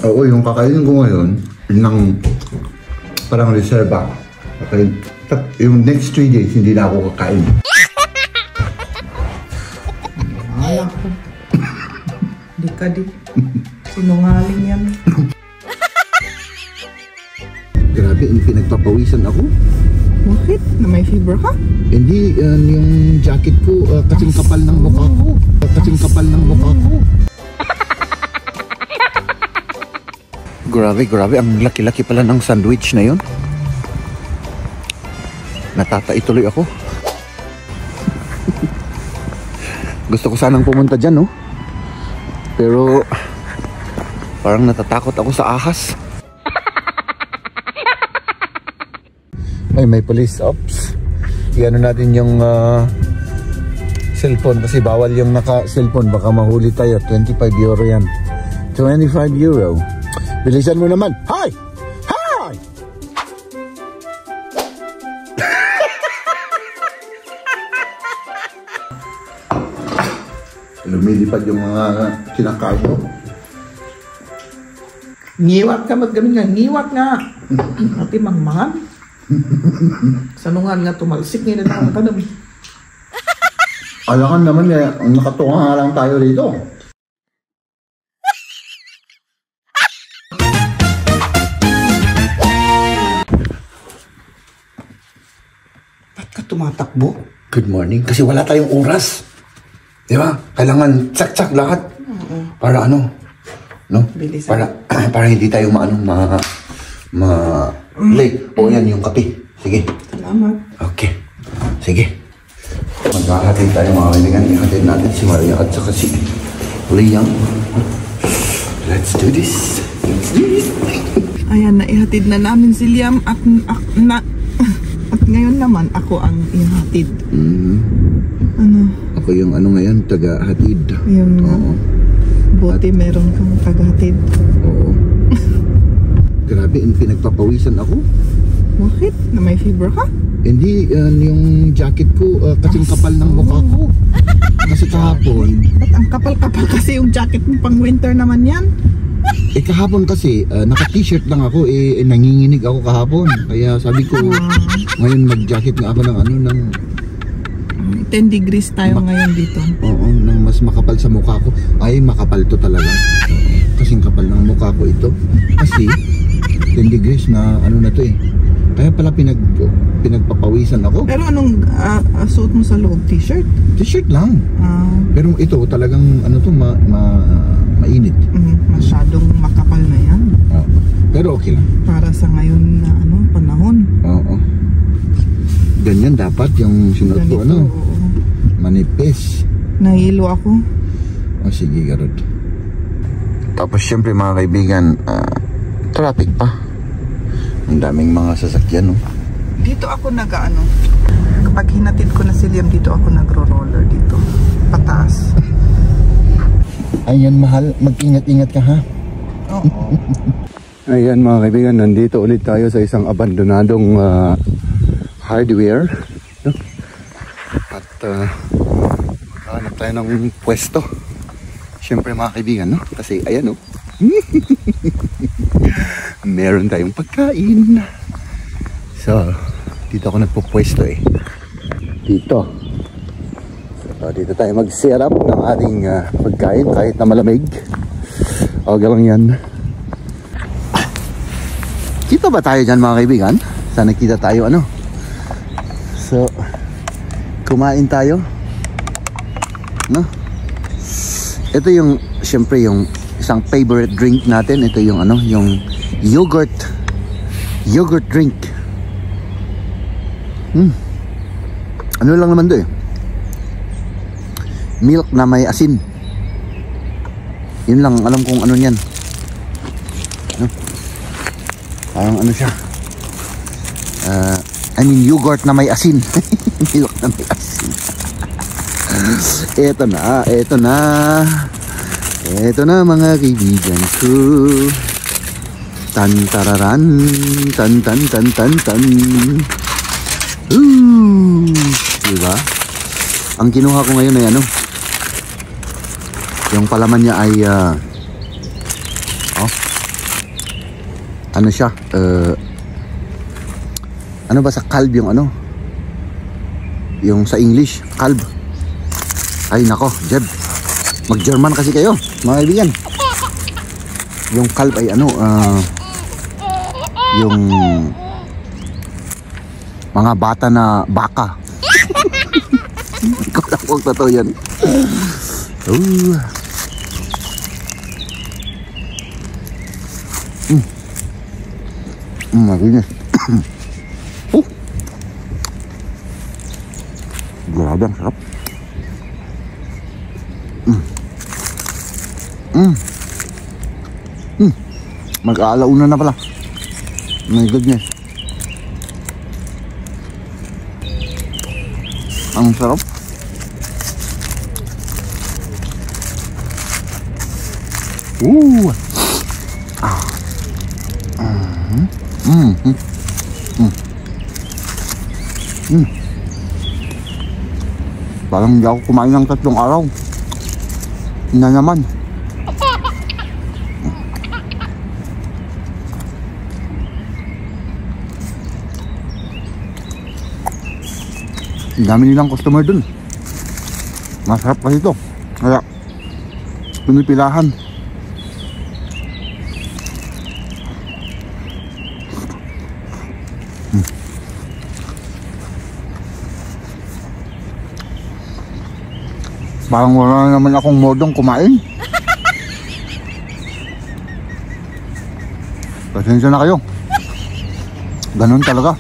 Oo, yung kakainin ko ngayon, ng parang reserva. Okay. Yung next 3 days, hindi na ako kakain. Alam ko. Di ka di. Sinungaling yan. Grabe, pinagpapawisan ako. Bakit? Na may fever ka? Hindi, yung jacket ko, kasing kapal ng mukha ko. Kasing kapal ng mukha ko. Grabe, ang laki-laki pala ng sandwich na yun. Natatai-tuloy ako. Gusto ko sanang pumunta dyan, no? Pero parang natatakot ako sa ahas. Ay, may police ops. Iano natin yung cellphone kasi bawal yung naka-cellphone. Baka mahuli tayo. 25 euro yan. 25 euro. Bilisan mo naman. Hi! Hi! Lumilipad yung mga sinakain mo. Ngiwat ka, maggamit nga. Ngiwat nga. Ati mangmangan. Sanungan nga tumalsik ngayon na tanong. Alangan naman eh, nakatunga nga lang tayo rito. Ba't ka tumatakbo? Good morning. Kasi wala tayong oras. Di ba? Kailangan tsak-tsak lahat. Para ano? No? Bilisan. Para hindi tayo late. O yan yung kape. Sige. Salamat. Okay. Sige. Maghahatid tayo mga kaibigan. Ihatid natin si Maria at saka si Liam. Let's do this. Ayan, naihatid na namin si Liam at ngayon naman ako ang ihatid. Ano? Ako yung ano ngayon, taga-hatid. Yun nga. Oo. Buti meron kang taga-hatid. Oo. Grabe, pinagpapawisan ako. Bakit? Na may fever ka? Hindi, yung jacket ko, kasing kapal ng mukha ko. Kasi kahapon. Ba't ang kapal-kapal kasi yung jacket mo pang winter naman yan? Kahapon kasi, naka-t-shirt lang ako, nanginginig ako kahapon. Kaya sabi ko, ngayon mag-jacket nga ako ng 10 degrees tayo ngayon dito. Oo, nang mas makapal sa mukha ko. Ay, makapal to talaga. Kasing kapal ng mukha ko ito. Kasi, 10 degrees na ano na to eh. Kaya pala pinagpapawisan ako. Pero anong suot mo sa loob? T-shirt? T-shirt lang. Pero ito talagang ano to, mainit. Masyadong makapal na yan. Pero okay lang. Para sa ngayon na panahon. Oo. Ganyan dapat yung sinuot ko, oo. Manipis. Nahilo ako. O sige, garod. Tapos syempre mga kaibigan, traffic pa. Ang daming mga sasakyan, no? Dito ako kapag hinatid ko na si Liam, dito ako nagro-roller dito. Pataas. Ayan, mahal. Mag-ingat-ingat ka, ha? Oo. Ayan mga kaibigan, nandito ulit tayo sa isang abandonadong hardware, no? At hanap tayo ng pwesto. Siyempre mga kaibigan, no? Kasi ayan, no? Meron tayong pagkain. So, dito ako nagpupwesto eh. Dito. So, dito tayo mag-set up ng ating pagkain kahit na malamig. Okay lang yan. Kita ba tayo dyan mga kaibigan? Sana kita tayo So, kumain tayo. No? Ito yung, syempre yung isang favorite drink natin. Ito yung yung yogurt drink. Ano lang naman to eh. Milk na may asin. Yun lang alam kong ano yan. Parang siya. Yogurt na may asin. Milk na may asin. Eto na mga kaibigan ko. Tan tararan, tan tan tan tan tan. Diba? Ang kinuha ko ngayon ay yung palaman niya ay ano siya, ano ba sa kalb yung ano? Yung sa English, kalb. Ay nako, Jeb. Mag-German kasi kayo, mga kaibigan. Yung kalb ay ano, yung mga bata na baka. Ikaw lang kung totoo yan. My goodness. Grabe ang sarap. Mag-aalauna na pala. My goodness. Ang sarap. Parang hindi ako kumain ng 3 araw. Na naman. Dami nilang customer dun. Masarap kasi ito. Kaya pinipilahan. Parang wala naman akong modong kumain. Pasensya na kayo. Ganun talaga.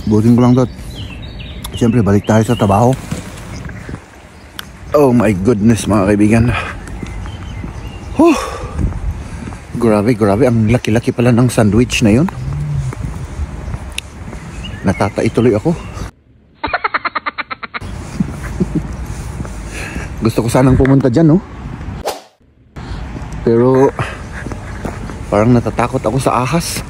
Butin ko lang dot. Siyempre balik tayo sa trabaho. Oh my goodness mga kaibigan. Grabe, grabe. Ang laki-laki pala ng sandwich na yun. Natatai tuloy ako. Gusto ko sanang pumunta dyan, no? Pero parang natatakot ako sa ahas.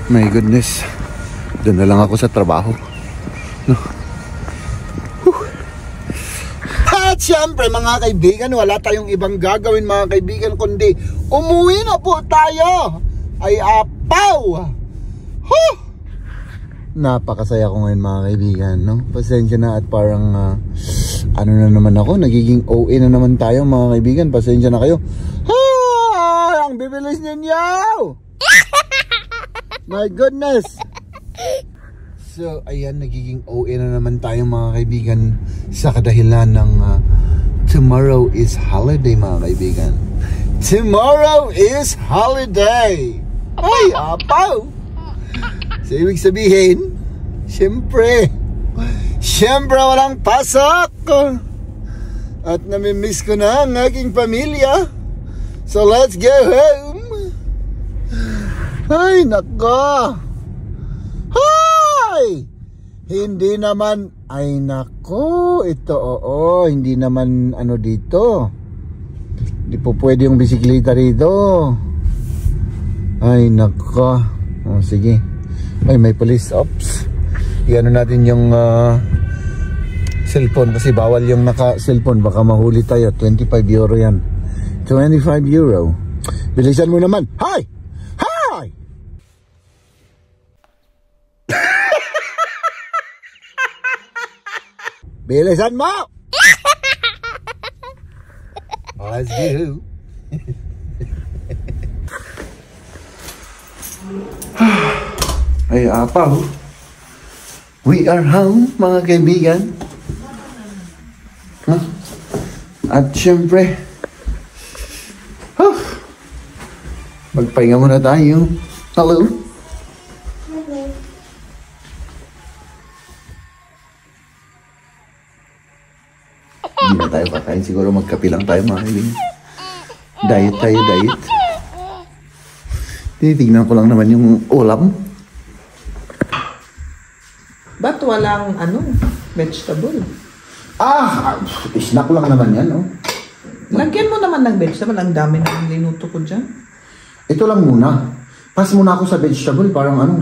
My goodness. Doon na lang ako sa trabaho. No. At syempre mga kaibigan, wala tayong ibang gagawin mga kaibigan kundi umuwi na po tayo. Ay apaw. Napakasaya ko ngayon mga kaibigan, no? Pasensya na at parang ano na naman ako, nagiging OA na naman tayo mga kaibigan. Pasensya na kayo. Ang bibilis ninyo. My goodness. So ayan, nagiging OA na naman tayo mga kaibigan sa kadahilan ng tomorrow is holiday mga kaibigan. Tomorrow is holiday. Ay, apaw. So ibig sabihin, Siyempre walang pasok. At namimiss ko na ang aking pamilya. So let's go home. Ay, nako. Hay! Hindi naman, ay nako, ito, hindi naman ano dito. Hindi po pwede yung bisikleta rito. Ay, nako. Oh, sige. Ay, may police ops. Iano natin yung cellphone kasi bawal yung naka-cellphone. Baka mahuli tayo. 25 euro yan. 25 euro. Bilisan mo naman. Hi! Hi! Bilisan mo! Let's go. Ay, apaw. We are home, mga kaibigan. Huh? At syempre, magpahinga muna tayo. Hello? Hindi na tayo kakain. Siguro magkape lang tayo, mga kaibigan. Diet tayo, diet. Tinitignan ko lang naman yung ulam. Ba't walang vegetable? Snack lang naman yan, no? Lagyan mo naman ng vegetable. Ang dami na linuto ko dyan. Ito lang muna. Pass muna ako sa vegetable. Parang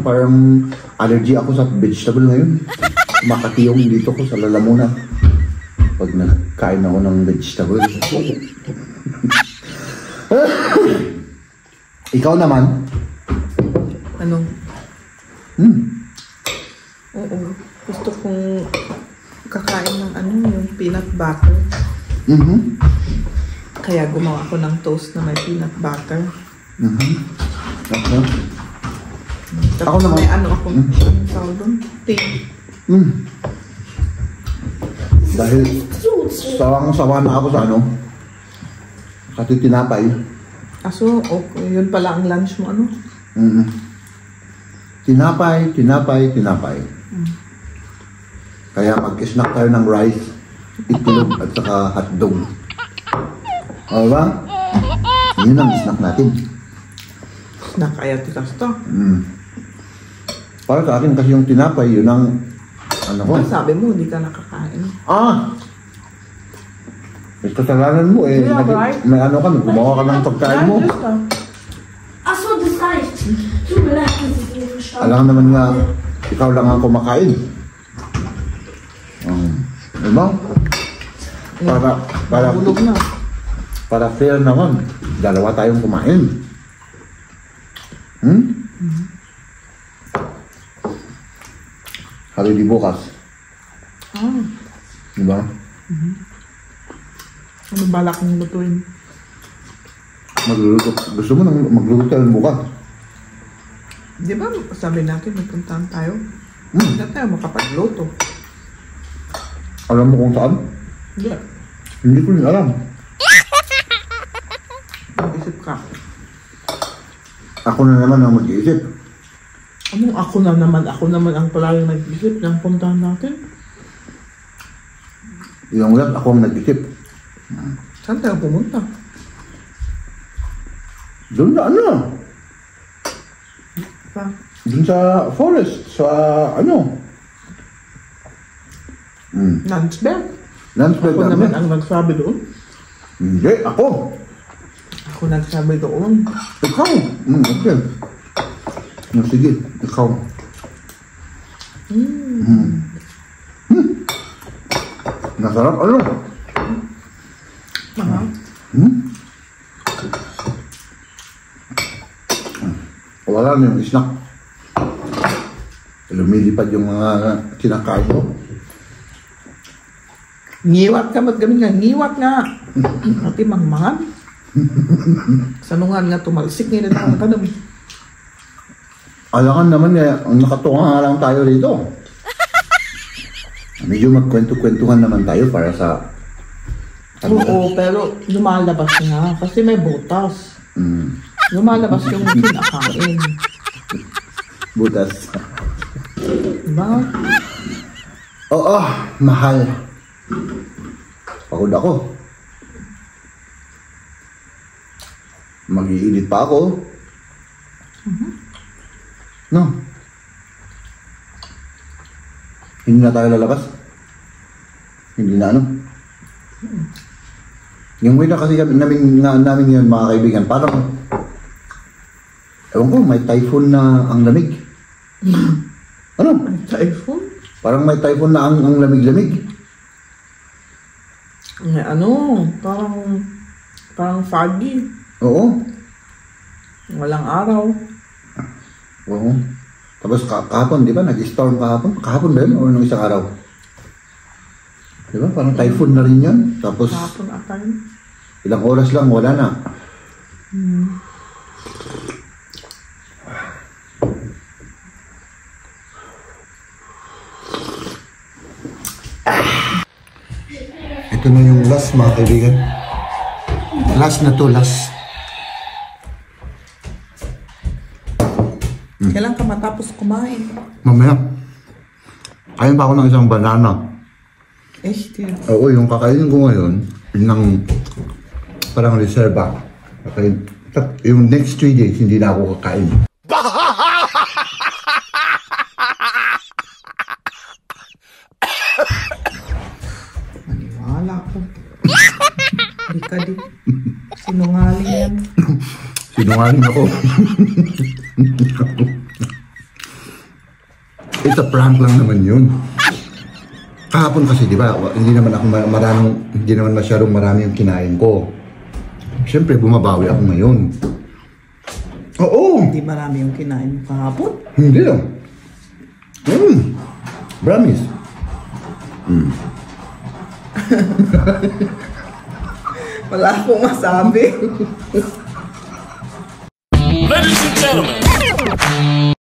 allergy ako sa vegetable ngayon. Makatiyong dito ko sa lalamunan. Pag nagkain ako ng vegetable. Ikaw naman? Ano? Oo. Gusto kong kakain ng yung peanut butter. Kaya gumawa ko ng toast na may peanut butter. Okay. Tapos Ako naman. may akong tawag doon? Tea. Dahil sawang-sawa na ako sa tinapay. So, okay. Yun pala ang lunch mo, Tinapay. Kaya mag-snack tayo ng rice, itlog at saka hotdog. O ba? Yun ang snack natin. Snack kaya tikas to. Para sa akin kasi yung tinapay, yun ang Sabi mo, hindi ka nakakain. May kasalanan mo eh. Yeah, right. May gumawa ka ng pagkain mo. Achso, das reicht. Tut mir leid, dass ich nicht verstanden Alam naman nga, ikaw lang ang kumakain. Diba? Hulog na. Para fair naman, dalawa tayong kumain. Hari di bukas. Diba? Ano balak mong lutuin? Magluluto. Gusto mo nang magluto tayo bukas? Di ba sabi natin magpuntahan tayo? Hindi tayo makapagluto. Alam mo kung saan? Hindi. Hindi ko rin alam. Mag-isip ka. Ako na naman ang mag-iisip. Anong ako na naman? Ako naman ang palaging nag-isip ng puntahan natin. Yung lang, ako ang nag-isip. Saan tayo pumunta? Doon na Sa Doon sa forest. Sa Landsberg. Landsberg Ako naman ang nagsabi doon. Hindi, ako. Ako nagsabi doon. Ikaw. Okay. Sige, ikaw. Nasarap, Wala na yung snack. Lumilipad yung mga kinakain ko. Ngiwat ka, ba't gamin nga? Ngiwat nga. Pati mangmangan. Sanungan nga tumalsik nila na ang tanong. Alangan naman ang nakatunga nga lang tayo dito. Medyo magkwento-kwentuhan naman tayo para sa... Oo, pero lumalabas nga. Kasi may butas. Lumalabas yung kinakain. Butas. Diba? Oo, mahal. Pagod ako. Mag-iinit pa ako. No? Hindi na tayo lalabas? Hindi na Yung way na kasi namin yun mga kaibigan, parang ewan ko, may typhoon na ang lamig. May typhoon? Parang may typhoon na ang lamig-lamig. May parang foggy. Oo. Walang araw. Oo. Tapos kahapon, di ba? Nag-storm kahapon. Kahapon ba yun? O nung isang araw? Di ba? Parang typhoon na rin yun. Tapos Kahapon ata yun. ilang oras lang, wala na. Ito na yung last mga kaibigan. Last na to, last. Kailan ka matapos kumain? Mamaya. Kain pa ako ng isang banana. Echt yun. Oo, yung kakainin ko ngayon, yun ng parang reserva. Okay. Yung next 3 days, hindi na ako kakain. ako. Di ka di. Sinungaling yan. Sinungaling ako. It's a prank lang naman yun. Kahapon kasi, di ba, hindi naman masyadong marami yung kinain ko. Siyempre, bumabawi ako ngayon. Oo! Hindi marami yung kinain mo kahapon. Hindi lang. Promise. Wala akong masabi. Ladies and gentlemen.